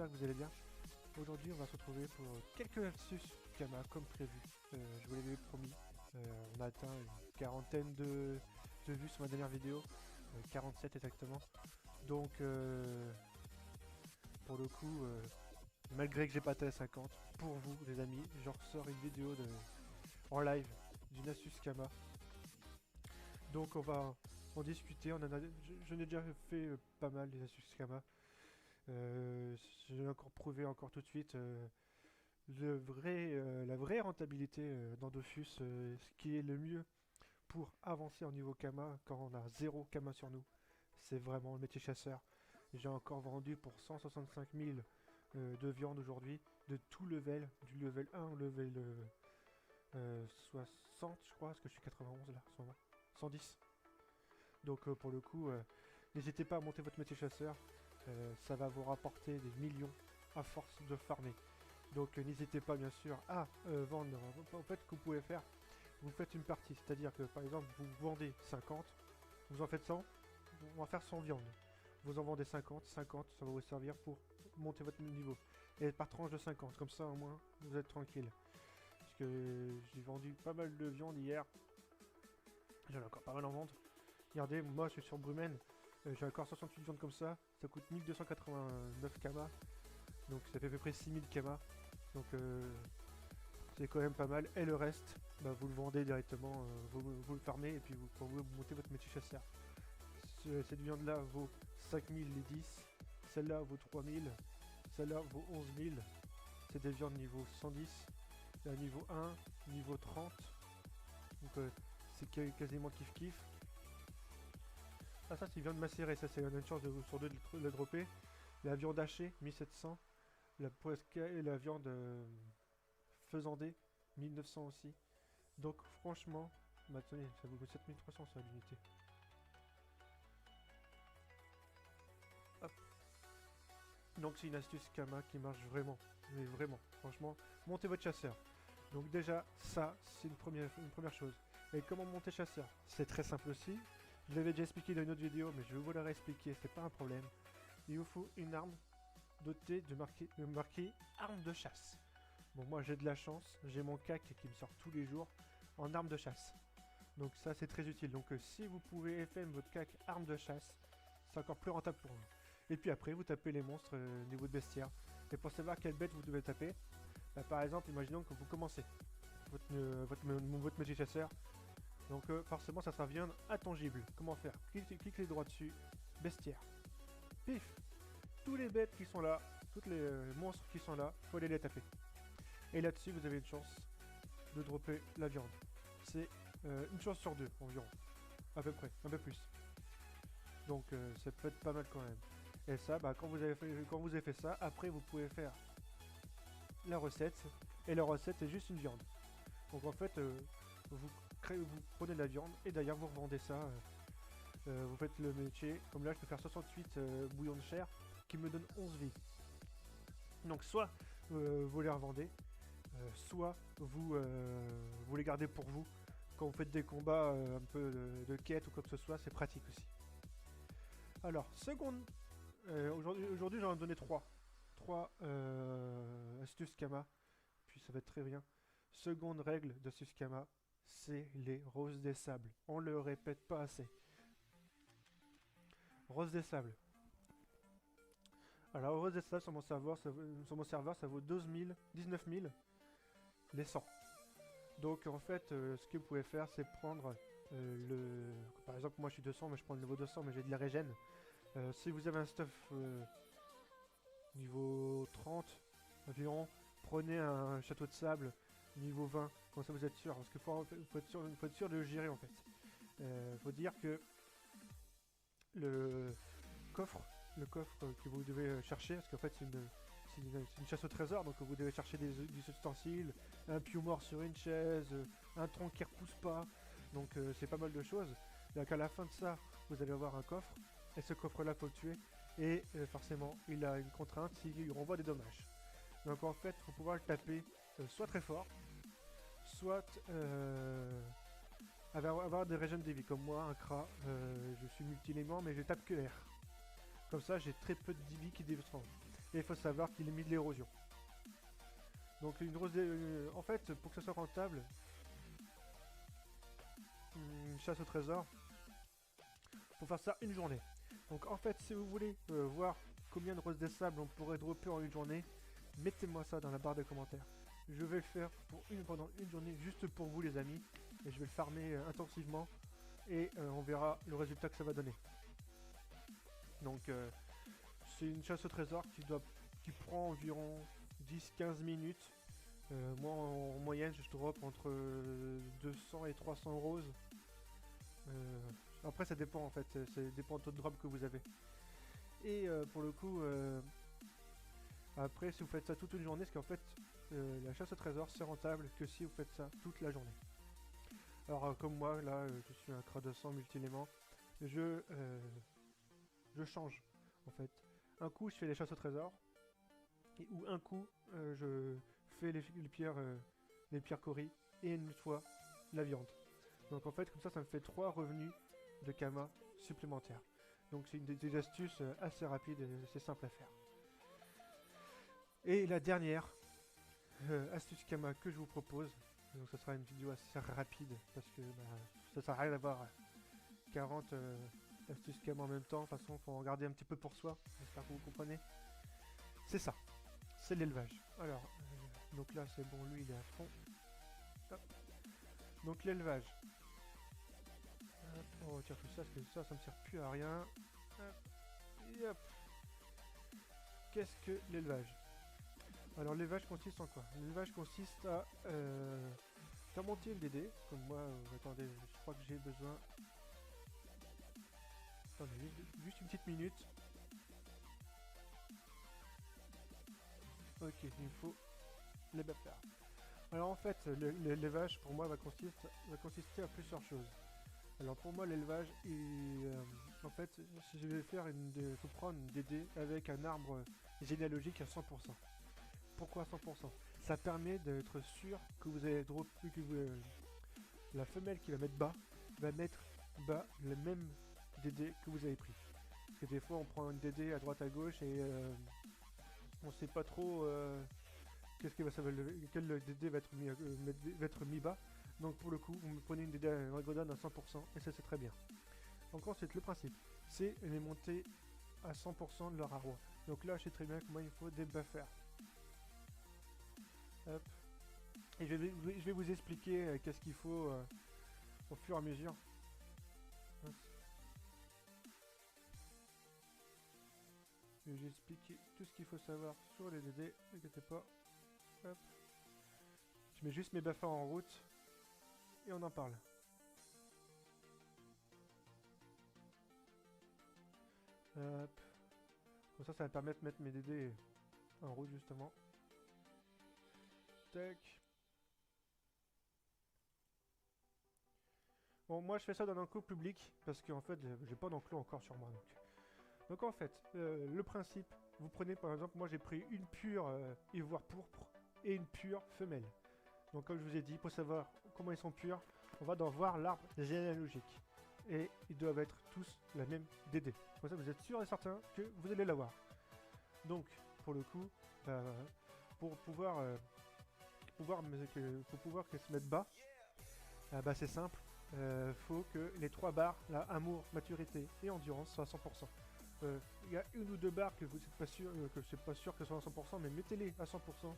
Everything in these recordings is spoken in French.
j'espère que vous allez bien. Aujourd'hui on va se retrouver pour quelques astuces Kama comme prévu. Je vous l'avais promis. On a atteint une quarantaine de vues sur ma dernière vidéo, 47 exactement. Donc pour le coup, malgré que j'ai pas atteint les 50, pour vous les amis, je ressors une vidéo en live d'une astuce Kama. Donc on va en discuter, je n'ai déjà fait pas mal des astuces Kama. Je vais encore prouver encore tout de suite la vraie rentabilité dans Dofus, ce qui est le mieux pour avancer en niveau Kama quand on a 0 Kama sur nous. C'est vraiment le métier chasseur. J'ai encore vendu pour 165 000 de viande aujourd'hui, de tout level, du level 1 au level 60 je crois, parce que je suis 91 là en ce moment, 110. Donc pour le coup, n'hésitez pas à monter votre métier chasseur, ça va vous rapporter des millions à force de farmer. Donc n'hésitez pas bien sûr à vendre. En fait, ce que vous pouvez faire, vous faites une partie, c'est-à-dire que par exemple vous vendez 50, vous en faites 100, on va faire 100 viandes. Vous en vendez 50, ça va vous servir pour monter votre niveau. Et par tranche de 50, comme ça au moins vous êtes tranquille. Parce que j'ai vendu pas mal de viande hier, j'en ai encore pas mal en vente. Regardez, moi je suis sur Brumen, j'ai encore 68 viandes comme ça coûte 1289 kama, donc ça fait à peu près 6000 kama, donc c'est quand même pas mal. Et le reste, bah, vous le vendez directement, vous le farmez et puis vous montez votre métier chasseur. Cette viande là vaut 5000 les 10, celle-là vaut 3000, celle-là vaut 11000, c'est des viandes niveau 110, là, niveau 1, niveau 30, donc c'est quasiment kiff. Ah, ça c'est viande macérée, ça c'est une chance sur deux de la dropper. La viande hachée 1700, la poisca et la viande faisandée 1900 aussi. Donc franchement, bah attendez, ça vaut 7300 sur l'unité. Hop. Donc c'est une astuce Kama qui marche vraiment, mais vraiment, franchement, montez votre chasseur. Donc déjà, ça c'est une première chose. Et comment monter chasseur? C'est très simple aussi. Je l'avais déjà expliqué dans une autre vidéo, mais je vais vous la réexpliquer, c'est pas un problème. Il vous faut une arme dotée de marqué arme de chasse. Bon, moi j'ai de la chance, j'ai mon CAC qui me sort tous les jours en arme de chasse. Donc ça c'est très utile. Donc si vous pouvez FM votre CAC arme de chasse, c'est encore plus rentable pour vous. Et puis après vous tapez les monstres au niveau de bestiaire. Et pour savoir quelle bête vous devez taper, bah, par exemple imaginons que vous commencez votre métier chasseur. Donc forcément ça sera viande intangible. Comment faire? Cliquez droit dessus, bestiaire. Pif. Tous les bêtes qui sont là, tous les monstres qui sont là, faut aller les taper. Et là-dessus vous avez une chance de dropper la viande. C'est une chance sur 2 environ. À peu près, un peu plus. Donc ça peut être pas mal quand même. Et ça, bah, quand vous avez fait ça, après vous pouvez faire la recette. Et la recette c'est juste une viande. Donc en fait, vous prenez de la viande et d'ailleurs vous revendez ça. Vous faites le métier. Comme là je peux faire 68 bouillons de chair qui me donne 11 vies. Donc soit vous les revendez, soit vous les gardez pour vous. Quand vous faites des combats un peu de quête ou quoi que ce soit, c'est pratique aussi. Alors, seconde, aujourd'hui j'en ai donné 3 astuces Kama, puis ça va être très bien. Seconde règle d'astuces Kama, c'est les roses des sables. On le répète pas assez. Rose des sables. Alors, rose des sables sur mon serveur, ça vaut 19 000 les 100. Donc en fait, ce que vous pouvez faire, c'est prendre par exemple, moi je suis 200, mais je prends le niveau 200, mais j'ai de la régène. Si vous avez un stuff niveau 30 environ, prenez un château de sable niveau 20, comme ça vous êtes sûr, parce qu'il faut être sûr de le gérer en fait. Faut dire que le coffre que vous devez chercher, parce qu'en fait c'est une chasse au trésor, donc vous devez chercher des ustensiles, un pieu mort sur une chaise, un tronc qui repousse pas, donc c'est pas mal de choses. Donc à la fin de ça, vous allez avoir un coffre, et ce coffre là faut le tuer, et forcément il a une contrainte s'il lui renvoie des dommages. Donc en fait, il faut pouvoir le taper soit très fort, soit avoir des régènes de vie, comme moi, un Kra, je suis multi-élément mais je tape que R. Comme ça j'ai très peu de vie qui descendent. et il faut savoir qu'il limite l'érosion. Donc en fait, pour que ça soit rentable, une chasse au trésor, faut faire ça une journée. Donc en fait, si vous voulez voir combien de roses des sables on pourrait dropper en une journée, mettez-moi ça dans la barre de commentaires. Je vais le faire pendant une journée juste pour vous les amis, et je vais le farmer intensivement, et on verra le résultat que ça va donner. Donc c'est une chasse au trésor qui prend environ 10-15 minutes. Moi en moyenne je drop entre 200 et 300 roses. Après ça dépend en fait, ça dépend du taux de drop que vous avez. Et pour le coup, après si vous faites ça toute une journée, parce qu'en fait la chasse au trésor c'est rentable que si vous faites ça toute la journée. Alors comme moi là, je suis un Cra200 multi-éléments, je change en fait. Un coup je fais les chasses au trésor, ou un coup je fais les pierres Cori, et une fois la viande. Donc en fait comme ça me fait 3 revenus de Kama supplémentaires. Donc c'est une des astuces assez rapides et c'est simple à faire. Et la dernière astuce Kama que je vous propose, donc ce sera une vidéo assez rapide parce que ça sert à rien d'avoir 40 astuces Kama en même temps. De toute façon, faut en garder un petit peu pour soi. J'espère que vous comprenez. C'est ça, c'est l'élevage. Alors, donc là c'est bon, lui il est à fond. Hop. Donc l'élevage. On retire tout ça parce que ça me sert plus à rien. Hop. Et hop. Qu'est-ce que l'élevage? Alors l'élevage consiste en quoi? L'élevage consiste à faire monter le DD. Comme moi, attendez, je crois que j'ai besoin... Attendez, juste une petite minute. Ok, il me faut les buffers. Alors en fait, l'élevage pour moi va consister à plusieurs choses. Alors pour moi l'élevage, en fait, je vais faire faut prendre une DD avec un arbre généalogique à 100%. Pourquoi 100%? Ça permet d'être sûr que vous allez dropper, la femelle qui va mettre bas le même DD que vous avez pris. Parce que des fois on prend une DD à droite à gauche et on sait pas trop quel DD va être mis bas. Donc pour le coup, vous me prenez une DD à Dragodon à 100% et ça c'est très bien. Donc ensuite, le principe, c'est les monter à 100% de leur arroi. Donc là, je sais très bien que moi, il me faut des buffers. Hop. Et je vais vous expliquer qu'est-ce qu'il faut au fur et à mesure. Hop. Je vais vous expliquer tout ce qu'il faut savoir sur les DD, ne inquiétez pas. Hop. Je mets juste mes buffers en route et on en parle. Hop. Comme ça va me permettre de mettre mes DD en route justement. Tac. Bon, moi je fais ça dans un enclos public parce qu'en fait j'ai pas d'enclos encore sur moi. Donc en fait, le principe, vous prenez par exemple, moi j'ai pris une pure ivoire pourpre et une pure femelle. Donc comme je vous ai dit, pour savoir comment ils sont purs, on va d'en voir l'arbre généalogique. Et ils doivent être tous la même DD. Comme ça vous êtes sûr et certain que vous allez l'avoir. Donc pour le coup, pour pouvoir qu'elle se mette bas, c'est simple. Faut que les 3 barres, là, amour, maturité et endurance, soient à 100%. Il y a une ou deux barres que vous n'êtes pas sûr, que c'est pas sûr qu'elles soient à 100%, mais mettez-les à 100%.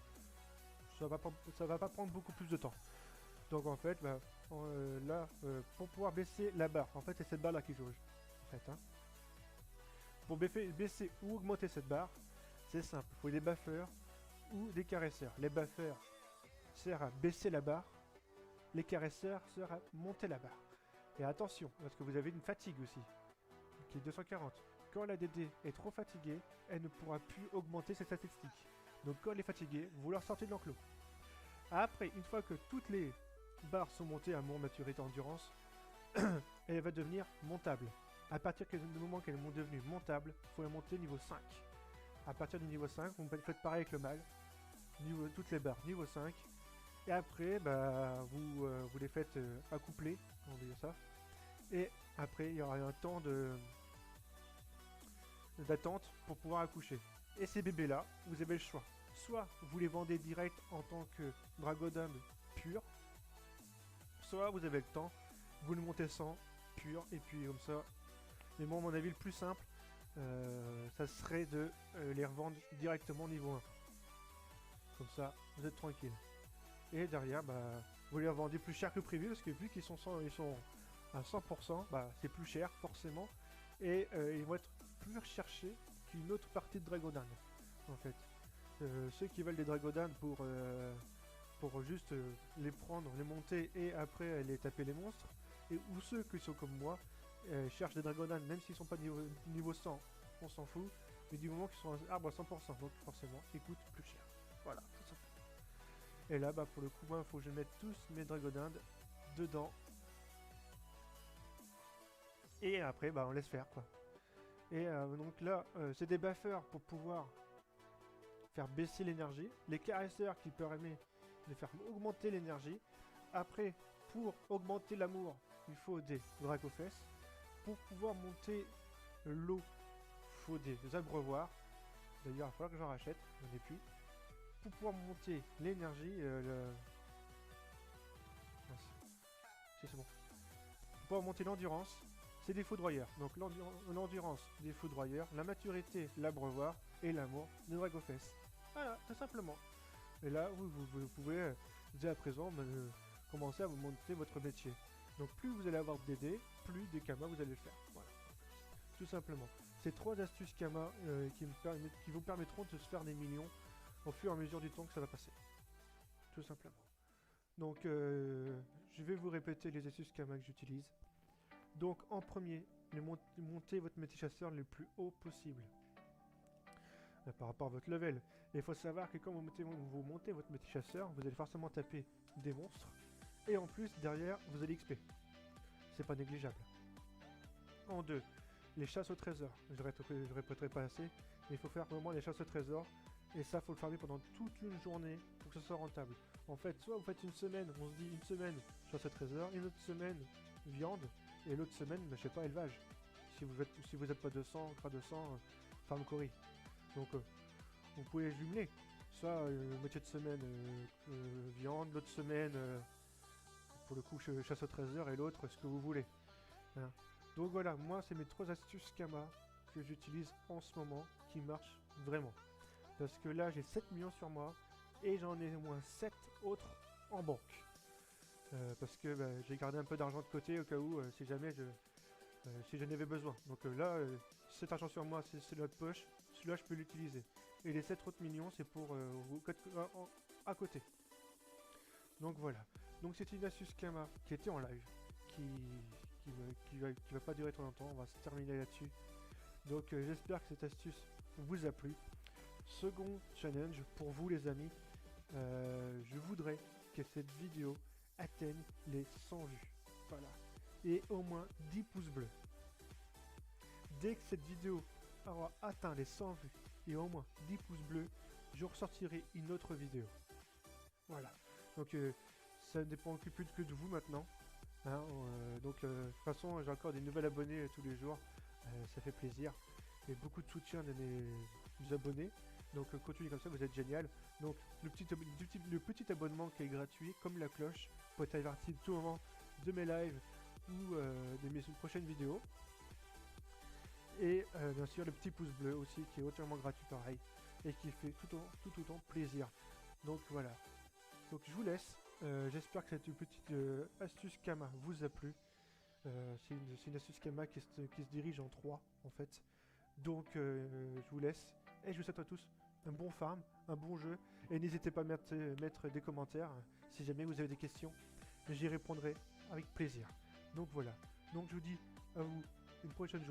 Ça va pas prendre beaucoup plus de temps. Donc en fait, pour pouvoir baisser la barre, en fait c'est cette barre là qui jauge. En fait, hein. Pour baisser ou augmenter cette barre, c'est simple. Il faut des buffers ou des caresseurs. Les buffers servent à baisser la barre. Les caresseurs servent à monter la barre. Et attention, parce que vous avez une fatigue aussi, qui est 240. Quand la DD est trop fatiguée, elle ne pourra plus augmenter ses statistiques. Donc quand elle est fatiguée, vous la sortez de l'enclos. Après, une fois que toutes les barres sont montées à mon maturité endurance, elle va devenir montable. À partir du moment qu'elle est devenue montable, il faut la monter niveau 5. À partir du niveau 5, vous faites pareil avec le mâle. Toutes les barres niveau 5. Et après, vous les faites accoupler, on va dire ça. Et après, il y aura un temps d'attente pour pouvoir accoucher. Et ces bébés-là, vous avez le choix. Soit vous les vendez direct en tant que Dragodon pur, soit vous avez le temps, vous le montez sans pur, et puis comme ça. Mais bon, à mon avis, le plus simple, ça serait de les revendre directement niveau 1. Comme ça, vous êtes tranquille. Et derrière, bah, vous les revendez plus cher que prévu, parce que vu qu'ils sont, ils sont à 100%, bah, c'est plus cher forcément. Et ils vont être plus recherchés qu'une autre partie de Dragodon, en fait. Ceux qui veulent des Dragodon pour juste les prendre, les monter et après les taper les monstres, et ou ceux qui sont comme moi, cherchent des Dragodon même s'ils sont pas niveau 100, on s'en fout, mais du moment qu'ils sont un arbre à 100%, donc forcément ils coûtent plus cher. Voilà, tout simplement. Et là, bah, pour le coup, il faut que je mette tous mes Dragodon dedans. Et après, bah, on laisse faire quoi. Et donc là, c'est des buffers pour pouvoir faire baisser l'énergie, les caresseurs qui permettent de faire augmenter l'énergie. Après, pour augmenter l'amour, il faut des Dracofesses. Pour pouvoir monter l'eau, il faut des abreuvoirs. D'ailleurs, il va falloir que j'en rachète, j'en ai plus. Pour pouvoir monter l'énergie, si c'est bon. Pour pouvoir monter l'endurance, c'est des foudroyeurs. Donc l'endurance des foudroyeurs, la maturité, l'abreuvoir et l'amour des Dracofesses. Voilà, tout simplement. Et là, vous pouvez dès à présent commencer à vous monter votre métier. Donc plus vous allez avoir de DD, plus de Kama vous allez le faire. Voilà, tout simplement. C'est 3 astuces Kama qui vous permettront de se faire des millions au fur et à mesure du temps que ça va passer. Tout simplement. Donc je vais vous répéter les astuces Kama que j'utilise. Donc en premier, montez votre métier chasseur le plus haut possible. Par rapport à votre level. Et il faut savoir que quand vous montez votre métier chasseur, vous allez forcément taper des monstres. Et en plus, derrière, vous allez XP. C'est pas négligeable. En 2, les chasses au trésor. Je répéterai pas assez, mais il faut faire vraiment les chasses au trésor. Et ça, faut le farmer pendant toute une journée pour que ça soit rentable. En fait, soit vous faites une semaine, on se dit une semaine chasse au trésor, une autre semaine viande, et l'autre semaine, je sais pas, élevage. Si vous êtes pas 200, grade 200, farm Cory. Donc vous pouvez jumeler. Soit moitié de semaine viande, l'autre semaine pour le coup chasse au trésor et l'autre ce que vous voulez. Hein. Donc voilà, moi c'est mes 3 astuces Kama que j'utilise en ce moment qui marchent vraiment. Parce que là j'ai 7 millions sur moi et j'en ai au moins 7 autres en banque. Parce que bah, j'ai gardé un peu d'argent de côté au cas où si jamais si j'en avais besoin. Donc là, cet argent sur moi c'est notre poche. Celui-là, je peux l'utiliser. Et les 7 autres millions, c'est pour à côté. Donc voilà. Donc c'est une astuce Kama qui était en live, qui va pas durer trop longtemps. On va se terminer là-dessus. Donc j'espère que cette astuce vous a plu. Second challenge pour vous les amis. Je voudrais que cette vidéo atteigne les 100 vues. Voilà. Et au moins 10 pouces bleus. Dès que cette vidéo aura atteint les 100 vues et au moins 10 pouces bleus, je ressortirai une autre vidéo. Voilà. Donc ça ne dépend plus que de vous maintenant. Hein, donc de toute façon j'ai encore des nouveaux abonnés tous les jours. Ça fait plaisir. Et beaucoup de soutien de mes abonnés. Donc continuez comme ça, vous êtes génial. Donc le petit abonnement qui est gratuit, comme la cloche, pour être averti tout moment de mes lives ou de mes prochaines vidéos. Et bien sûr le petit pouce bleu aussi qui est entièrement gratuit pareil et qui fait tout autant plaisir. Donc voilà. Donc je vous laisse. J'espère que cette petite astuce Kama vous a plu. C'est une astuce Kama qui se dirige en 3 en fait. Donc je vous laisse et je vous souhaite à tous un bon farm, un bon jeu. Et n'hésitez pas à mettre des commentaires si jamais vous avez des questions. J'y répondrai avec plaisir. Donc voilà. Donc je vous dis à vous une prochaine journée.